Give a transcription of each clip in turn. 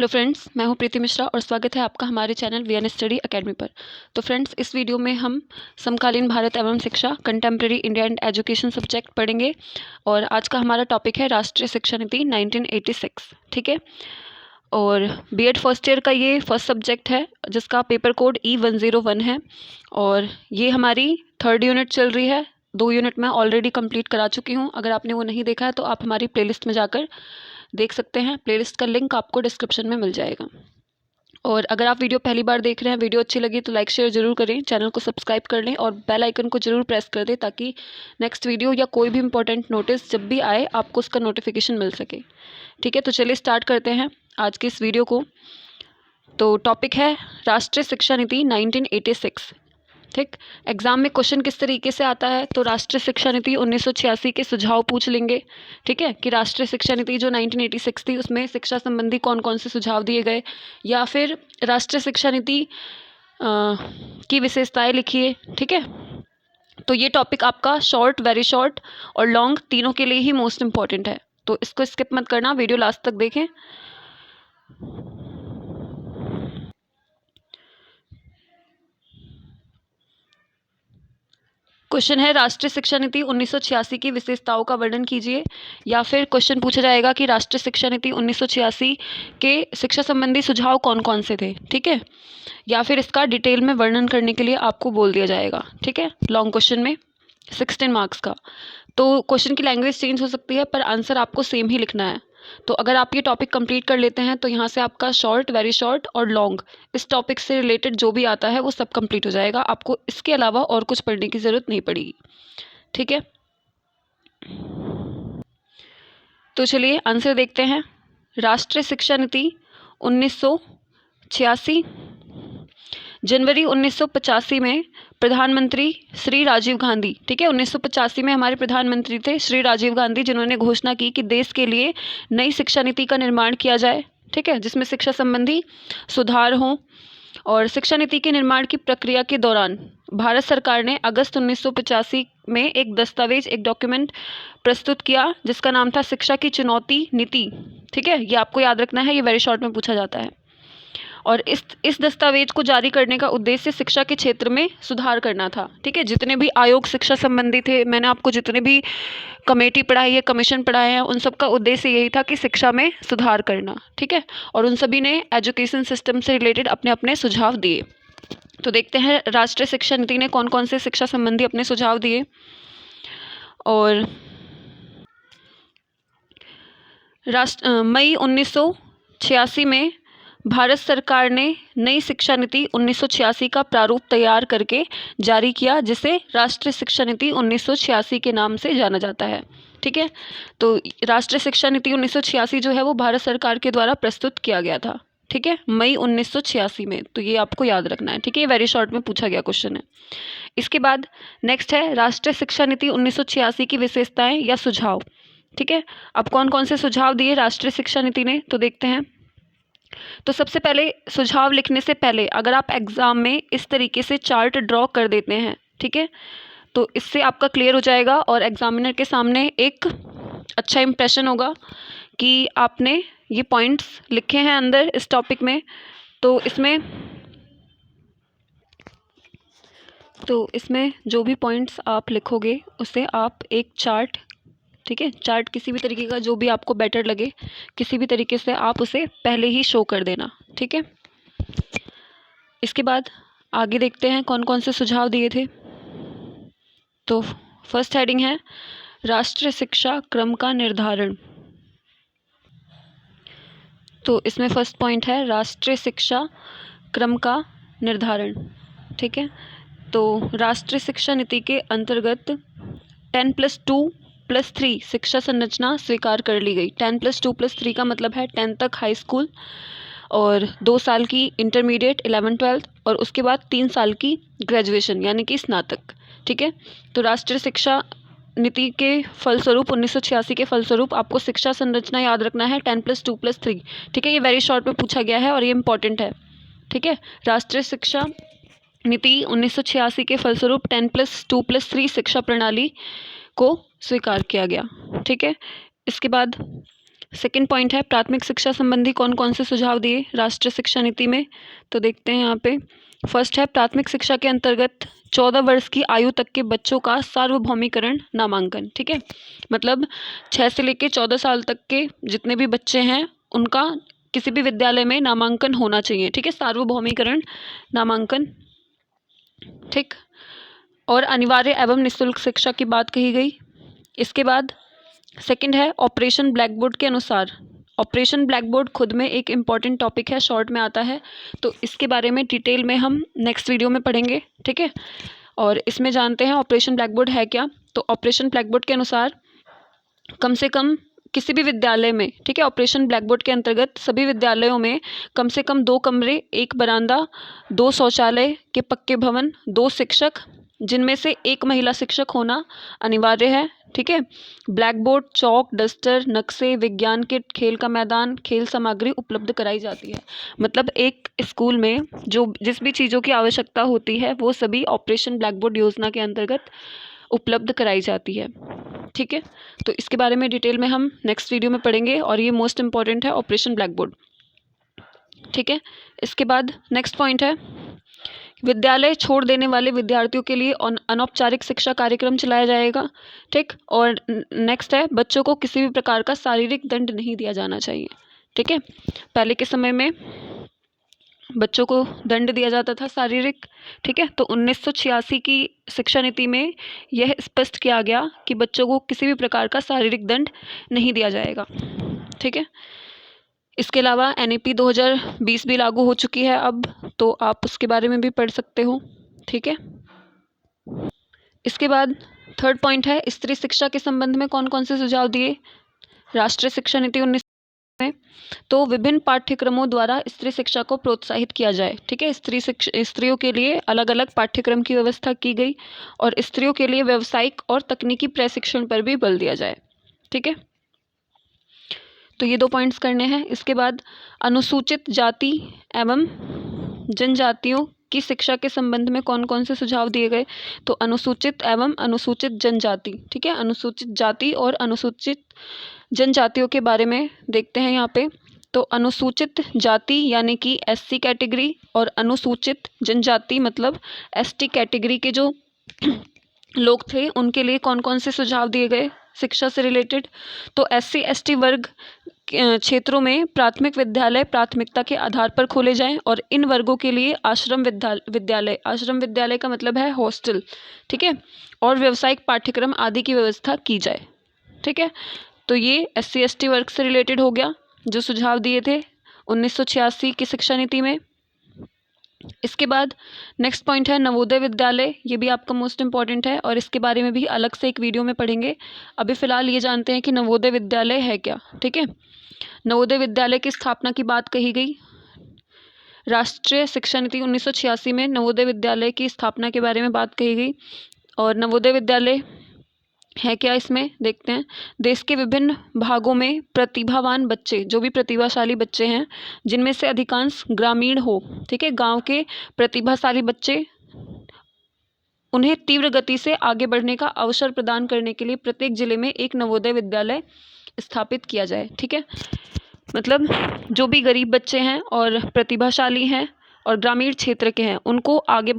Hello friends, मैं हूं प्रीति मिश्रा और स्वागत है आपका हमारे चैनल वीएन स्टडी एकेडमी पर। तो फ्रेंड्स, इस वीडियो में हम समकालीन भारत एवं शिक्षा contemporary India and education subject पढ़ेंगे और आज का हमारा टॉपिक है राष्ट्रीय शिक्षा नीति 1986। ठीक है, और बीएड फर्स्ट ईयर का ये फर्स्ट सब्जेक्ट है जिसका पेपर कोड E101 है और ये हमारी थर्ड यूनिट चल रही है। 2 यूनिट मैं ऑलरेडी कंप्लीट करा चुकी हूँ। अगर आपने वो नहीं देखा है तो आप हमारी प्लेलिस्ट में जाकर देख सकते हैं। प्लेलिस्ट का लिंक आपको डिस्क्रिप्शन में मिल जाएगा। और अगर आप वीडियो पहली बार देख रहे हैं, वीडियो अच्छी लगी तो लाइक शेयर ज़रूर करें, चैनल को सब्सक्राइब कर लें और बेल आइकन को ज़रूर प्रेस कर दें ताकि नेक्स्ट वीडियो या कोई भी इंपॉर्टेंट नोटिस जब भी आए आपको उसका नोटिफिकेशन मिल सके। ठीक है, तो चलिए स्टार्ट करते हैं आज की इस वीडियो को। तो टॉपिक है राष्ट्रीय शिक्षा नीति 1986। ठीक, एग्जाम में क्वेश्चन किस तरीके से आता है तो राष्ट्रीय शिक्षा नीति 1986 के सुझाव पूछ लेंगे। ठीक है, कि राष्ट्रीय शिक्षा नीति जो 1986 थी उसमें शिक्षा संबंधी कौन कौन से सुझाव दिए गए, या फिर राष्ट्रीय शिक्षा नीति की विशेषताएं लिखिए। ठीक है, तो ये टॉपिक आपका शॉर्ट, वेरी शॉर्ट और लॉन्ग तीनों के लिए ही मोस्ट इम्पॉर्टेंट है, तो इसको स्किप मत करना, वीडियो लास्ट तक देखें। क्वेश्चन है राष्ट्रीय शिक्षा नीति 1986 की विशेषताओं का वर्णन कीजिए, या फिर क्वेश्चन पूछा जाएगा कि राष्ट्रीय शिक्षा नीति 1986 के शिक्षा संबंधी सुझाव कौन कौन से थे। ठीक है, या फिर इसका डिटेल में वर्णन करने के लिए आपको बोल दिया जाएगा। ठीक है, लॉन्ग क्वेश्चन में 16 मार्क्स का। तो क्वेश्चन की लैंग्वेज चेंज हो सकती है पर आंसर आपको सेम ही लिखना है। तो अगर आप ये टॉपिक कंप्लीट कर लेते हैं तो यहाँ से आपका शॉर्ट, वेरी शॉर्ट और लॉन्ग इस टॉपिक से रिलेटेड जो भी आता है वो सब कंप्लीट हो जाएगा। आपको इसके अलावा और कुछ पढ़ने की ज़रूरत नहीं पड़ेगी। ठीक है, तो चलिए आंसर देखते हैं। राष्ट्रीय शिक्षा नीति 1986 जनवरी 1985 में प्रधानमंत्री श्री राजीव गांधी, ठीक है, 1985 में हमारे प्रधानमंत्री थे श्री राजीव गांधी, जिन्होंने घोषणा की कि देश के लिए नई शिक्षा नीति का निर्माण किया जाए। ठीक है, जिसमें शिक्षा संबंधी सुधार हों। और शिक्षा नीति के निर्माण की प्रक्रिया के दौरान भारत सरकार ने अगस्त 1985 में एक दस्तावेज, एक डॉक्यूमेंट प्रस्तुत किया जिसका नाम था शिक्षा की चुनौती नीति। ठीक है, ये आपको याद रखना है, ये वेरी शॉर्ट में पूछा जाता है। और इस दस्तावेज को जारी करने का उद्देश्य शिक्षा के क्षेत्र में सुधार करना था। ठीक है, जितने भी आयोग शिक्षा संबंधी थे, मैंने आपको जितने भी कमेटी पढ़ाई है, कमीशन पढ़ाए हैं, उन सब का उद्देश्य यही था कि शिक्षा में सुधार करना। ठीक है, और उन सभी ने एजुकेशन सिस्टम से रिलेटेड अपने अपने सुझाव दिए। तो देखते हैं राष्ट्रीय शिक्षा नीति ने कौन कौन से शिक्षा संबंधी अपने सुझाव दिए। और मई 1986 में भारत सरकार ने नई शिक्षा नीति 1986 का प्रारूप तैयार करके जारी किया, जिसे राष्ट्रीय शिक्षा नीति 1986 के नाम से जाना जाता है। ठीक है, तो राष्ट्रीय शिक्षा नीति 1986 जो है वो भारत सरकार के द्वारा प्रस्तुत किया गया था। ठीक है, मई 1986 में, तो ये आपको याद रखना है। ठीक है, वेरी शॉर्ट में पूछा गया क्वेश्चन है। इसके बाद नेक्स्ट है राष्ट्रीय शिक्षा नीति 1986 की विशेषताएं या सुझाव। ठीक है, अब कौन कौन से सुझाव दिए राष्ट्रीय शिक्षा नीति ने, तो देखते हैं। तो सबसे पहले सुझाव लिखने से पहले अगर आप एग्ज़ाम में इस तरीके से चार्ट ड्रॉ कर देते हैं, ठीक है, तो इससे आपका क्लियर हो जाएगा और एग्जामिनर के सामने एक अच्छा इंप्रेशन होगा कि आपने ये पॉइंट्स लिखे हैं अंदर इस टॉपिक में। तो इसमें जो भी पॉइंट्स आप लिखोगे उसे आप एक चार्ट, ठीक है, चार्ट किसी भी तरीके का जो भी आपको बेटर लगे, किसी भी तरीके से आप उसे पहले ही शो कर देना। ठीक है, इसके बाद आगे देखते हैं कौन कौन से सुझाव दिए थे। तो फर्स्ट हेडिंग है राष्ट्रीय शिक्षा क्रम का निर्धारण। तो इसमें फर्स्ट पॉइंट है राष्ट्रीय शिक्षा क्रम का निर्धारण। ठीक है, तो राष्ट्रीय शिक्षा नीति के अंतर्गत 10+2+3 शिक्षा संरचना स्वीकार कर ली गई। 10+2+3 का मतलब है 10 तक हाई स्कूल और 2 साल की इंटरमीडिएट 11-12 और उसके बाद 3 साल की ग्रेजुएशन यानी कि स्नातक। ठीक है, तो राष्ट्रीय शिक्षा नीति के फलस्वरूप 1986 के फलस्वरूप आपको शिक्षा संरचना याद रखना है 10+2+3। ठीक है, ये वेरी शॉर्ट में पूछा गया है और ये इंपॉर्टेंट है। ठीक है, राष्ट्रीय शिक्षा नीति 1986 के फलस्वरूप 10+2+3 शिक्षा प्रणाली को स्वीकार किया गया। ठीक है, इसके बाद सेकंड पॉइंट है प्राथमिक शिक्षा संबंधी कौन कौन से सुझाव दिए राष्ट्रीय शिक्षा नीति में। तो देखते हैं यहाँ पे। फर्स्ट है प्राथमिक शिक्षा के अंतर्गत 14 वर्ष की आयु तक के बच्चों का सार्वभौमिकरण नामांकन। ठीक है, मतलब 6 से लेकर 14 साल तक के जितने भी बच्चे हैं उनका किसी भी विद्यालय में नामांकन होना चाहिए। ठीक है, सार्वभौमिकरण नामांकन। ठीक, और अनिवार्य एवं निःशुल्क शिक्षा की बात कही गई। इसके बाद सेकंड है ऑपरेशन ब्लैक बोर्ड के अनुसार। ऑपरेशन ब्लैक बोर्ड खुद में एक इम्पॉर्टेंट टॉपिक है, शॉर्ट में आता है, तो इसके बारे में डिटेल में हम नेक्स्ट वीडियो में पढ़ेंगे। ठीक है, और इसमें जानते हैं ऑपरेशन ब्लैक बोर्ड है क्या। तो ऑपरेशन ब्लैक बोर्ड के अनुसार कम से कम किसी भी विद्यालय में, ठीक है, ऑपरेशन ब्लैक बोर्ड के अंतर्गत सभी विद्यालयों में कम से कम 2 कमरे, 1 बरामदा, 2 शौचालय के पक्के भवन, 2 शिक्षक जिनमें से 1 महिला शिक्षक होना अनिवार्य है। ठीक है, ब्लैक बोर्ड, चौक, डस्टर, नक्शे, विज्ञान किट, खेल का मैदान, खेल सामग्री उपलब्ध कराई जाती है। मतलब एक स्कूल में जो जिस भी चीज़ों की आवश्यकता होती है वो सभी ऑपरेशन ब्लैक बोर्ड योजना के अंतर्गत उपलब्ध कराई जाती है। ठीक है, तो इसके बारे में डिटेल में हम नेक्स्ट वीडियो में पढ़ेंगे और ये मोस्ट इंपॉर्टेंट है ऑपरेशन ब्लैक बोर्ड। ठीक है, इसके बाद नेक्स्ट पॉइंट है विद्यालय छोड़ देने वाले विद्यार्थियों के लिए अनौपचारिक शिक्षा कार्यक्रम चलाया जाएगा। ठीक, और नेक्स्ट है बच्चों को किसी भी प्रकार का शारीरिक दंड नहीं दिया जाना चाहिए। ठीक है, पहले के समय में बच्चों को दंड दिया जाता था शारीरिक। ठीक है, तो 1986 की शिक्षा नीति में यह स्पष्ट किया गया कि बच्चों को किसी भी प्रकार का शारीरिक दंड नहीं दिया जाएगा। ठीक है, इसके अलावा NEP 2020 भी लागू हो चुकी है अब, तो आप उसके बारे में भी पढ़ सकते हो। ठीक है, इसके बाद थर्ड पॉइंट है स्त्री शिक्षा के संबंध में कौन कौन से सुझाव दिए राष्ट्रीय शिक्षा नीति 19 में। तो विभिन्न पाठ्यक्रमों द्वारा स्त्री शिक्षा को प्रोत्साहित किया जाए। ठीक है, स्त्रियों के लिए अलग अलग पाठ्यक्रम की व्यवस्था की गई और स्त्रियों के लिए व्यावसायिक और तकनीकी प्रशिक्षण पर भी बल दिया जाए। ठीक है, तो ये 2 पॉइंट्स करने हैं। इसके बाद अनुसूचित जाति एवं जनजातियों की शिक्षा के संबंध में कौन कौन से सुझाव दिए गए। तो अनुसूचित एवं अनुसूचित जनजाति। ठीक है, अनुसूचित जाति और अनुसूचित जनजातियों के बारे में देखते हैं यहाँ पे। तो अनुसूचित जाति यानी कि SC कैटेगरी और अनुसूचित जनजाति मतलब ST कैटेगरी के जो लोग थे उनके लिए कौन कौन से सुझाव दिए गए शिक्षा से रिलेटेड। तो SC ST वर्ग क्षेत्रों में प्राथमिक विद्यालय प्राथमिकता के आधार पर खोले जाएं और इन वर्गों के लिए आश्रम विद्यालय का मतलब है हॉस्टल। ठीक है, और व्यावसायिक पाठ्यक्रम आदि की व्यवस्था की जाए। ठीक है, तो ये SC ST वर्ग से रिलेटेड हो गया जो सुझाव दिए थे 1986 की शिक्षा नीति में। इसके बाद नेक्स्ट पॉइंट है नवोदय विद्यालय। ये भी आपका मोस्ट इंपॉर्टेंट है और इसके बारे में भी अलग से एक वीडियो में पढ़ेंगे। अभी फ़िलहाल ये जानते हैं कि नवोदय विद्यालय है क्या। ठीक है, नवोदय विद्यालय की स्थापना की बात कही गई राष्ट्रीय शिक्षा नीति 1986 में। नवोदय विद्यालय की स्थापना के बारे में बात कही गई और नवोदय विद्यालय है क्या इसमें देखते हैं। देश के विभिन्न भागों में प्रतिभावान बच्चे, जो भी प्रतिभाशाली बच्चे हैं जिनमें से अधिकांश ग्रामीण हो, ठीक है, गांव के प्रतिभाशाली बच्चे, उन्हें तीव्र गति से आगे बढ़ने का अवसर प्रदान करने के लिए प्रत्येक जिले में एक नवोदय विद्यालय स्थापित किया जाए। ठीक है, मतलब जो भी गरीब बच्चे हैं और प्रतिभाशाली हैं और ग्रामीण क्षेत्र के हैं उनको आगे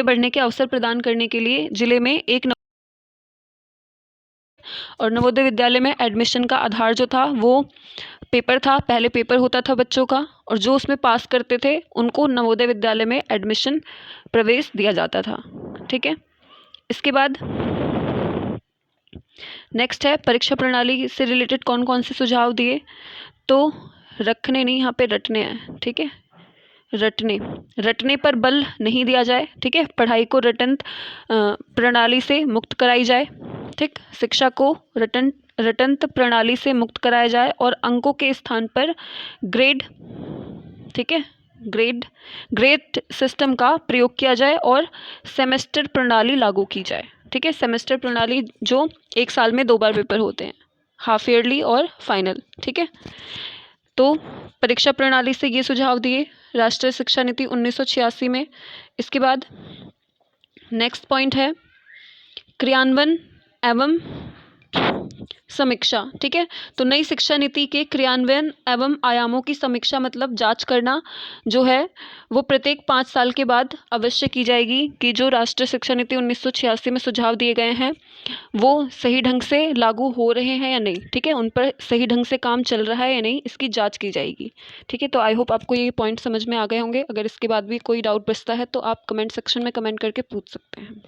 बढ़ने के अवसर प्रदान करने के लिए जिले में एक और नवोदय विद्यालय में एडमिशन का आधार जो था वो पेपर था। पहले पेपर होता था बच्चों का और जो उसमें पास करते थे उनको नवोदय विद्यालय में एडमिशन प्रवेश दिया जाता था। ठीक है, इसके बाद नेक्स्ट है परीक्षा प्रणाली से रिलेटेड कौन कौन से सुझाव दिए। तो रखने नहीं, यहाँ पे रटने हैं। ठीक है, रटने पर बल नहीं दिया जाए। ठीक है, पढ़ाई को रटन प्रणाली से मुक्त कराई जाए। ठीक, शिक्षा को रटंत प्रणाली से मुक्त कराया जाए और अंकों के स्थान पर ग्रेड, ठीक है, ग्रेड सिस्टम का प्रयोग किया जाए और सेमेस्टर प्रणाली लागू की जाए। ठीक है, सेमेस्टर प्रणाली जो 1 साल में 2 बार पेपर होते हैं, हाफ ईयरली और फाइनल। ठीक है, तो परीक्षा प्रणाली से ये सुझाव दिए राष्ट्रीय शिक्षा नीति 1986 में। इसके बाद नेक्स्ट पॉइंट है क्रियान्वयन एवं समीक्षा, ठीक है। तो नई शिक्षा नीति के क्रियान्वयन एवं आयामों की समीक्षा मतलब जांच करना जो है वो प्रत्येक 5 साल के बाद अवश्य की जाएगी कि जो राष्ट्रीय शिक्षा नीति 1986 में सुझाव दिए गए हैं वो सही ढंग से लागू हो रहे हैं या नहीं, ठीक है, उन पर सही ढंग से काम चल रहा है या नहीं, इसकी जांच की जाएगी, ठीक है। तो आई होप आपको ये पॉइंट समझ में आ गए होंगे। अगर इसके बाद भी कोई डाउट बचता है तो आप कमेंट सेक्शन में कमेंट करके पूछ सकते हैं।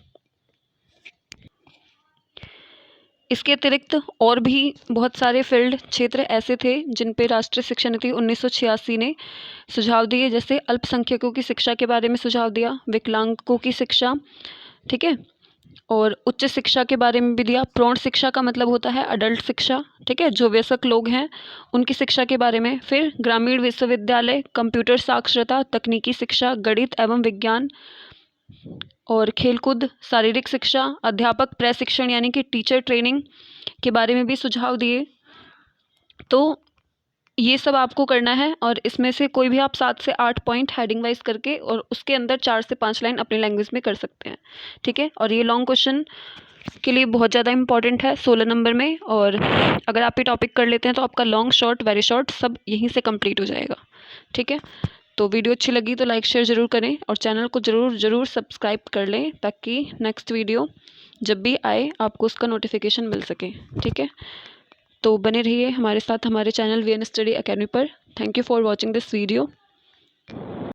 इसके अतिरिक्त और भी बहुत सारे फील्ड क्षेत्र ऐसे थे जिन पे राष्ट्रीय शिक्षा नीति 1986 ने सुझाव दिए, जैसे अल्पसंख्यकों की शिक्षा के बारे में सुझाव दिया, विकलांगों की शिक्षा, ठीक है, और उच्च शिक्षा के बारे में भी दिया। प्रौढ़ शिक्षा का मतलब होता है अडल्ट शिक्षा, ठीक है, जो वयस्क लोग हैं उनकी शिक्षा के बारे में। फिर ग्रामीण विश्वविद्यालय, कंप्यूटर साक्षरता, तकनीकी शिक्षा, गणित एवं विज्ञान और खेलकूद, शारीरिक शिक्षा, अध्यापक प्रशिक्षण यानी कि टीचर ट्रेनिंग के बारे में भी सुझाव दिए। तो ये सब आपको करना है और इसमें से कोई भी आप 7 से 8 पॉइंट हेडिंग वाइज करके और उसके अंदर 4 से 5 लाइन अपनी लैंग्वेज में कर सकते हैं, ठीक है। और ये लॉन्ग क्वेश्चन के लिए बहुत ज़्यादा इंपॉर्टेंट है 16 नंबर में, और अगर आप ये टॉपिक कर लेते हैं तो आपका लॉन्ग शॉर्ट वेरी शॉर्ट सब यहीं से कंप्लीट हो जाएगा, ठीक है। तो वीडियो अच्छी लगी तो लाइक शेयर ज़रूर करें और चैनल को ज़रूर सब्सक्राइब कर लें ताकि नेक्स्ट वीडियो जब भी आए आपको उसका नोटिफिकेशन मिल सके, ठीक है। तो बने रहिए हमारे साथ हमारे चैनल वीएन स्टडी अकेडमी पर। Thank you for watching this video.